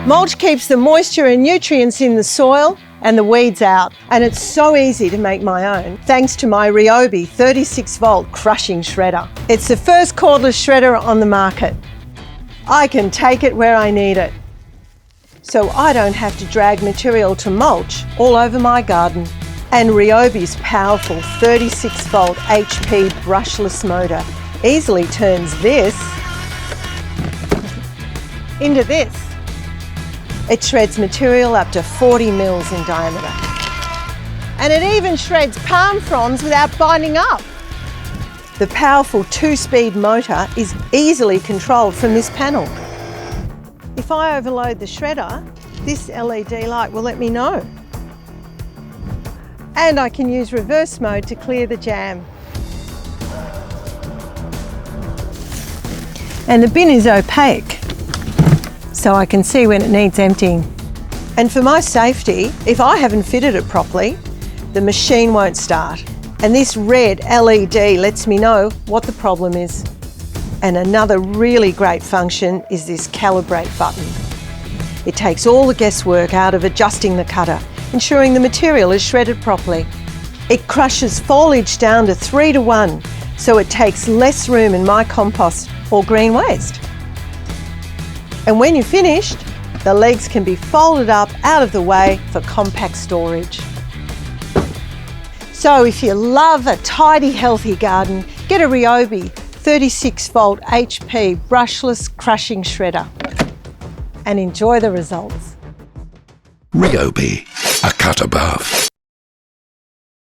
Mulch keeps the moisture and nutrients in the soil and the weeds out, and it's so easy to make my own thanks to my Ryobi 36-volt crushing shredder. It's the first cordless shredder on the market. I can take it where I need it, so I don't have to drag material to mulch all over my garden. And Ryobi's powerful 36-volt HP brushless motor easily turns this into this. It shreds material up to 40 mils in diameter. And it even shreds palm fronds without binding up. The powerful 2-speed motor is easily controlled from this panel. If I overload the shredder, this LED light will let me know. And I can use reverse mode to clear the jam. And the bin is opaque, so I can see when it needs emptying. And for my safety, if I haven't fitted it properly, the machine won't start. And this red LED lets me know what the problem is. And another really great function is this calibrate button. It takes all the guesswork out of adjusting the cutter, ensuring the material is shredded properly. It crushes foliage down to 3:1, so it takes less room in my compost or green waste. And when you're finished, the legs can be folded up out of the way for compact storage. So if you love a tidy, healthy garden, get a Ryobi 36-volt HP brushless crushing shredder and enjoy the results. Ryobi, a cut above.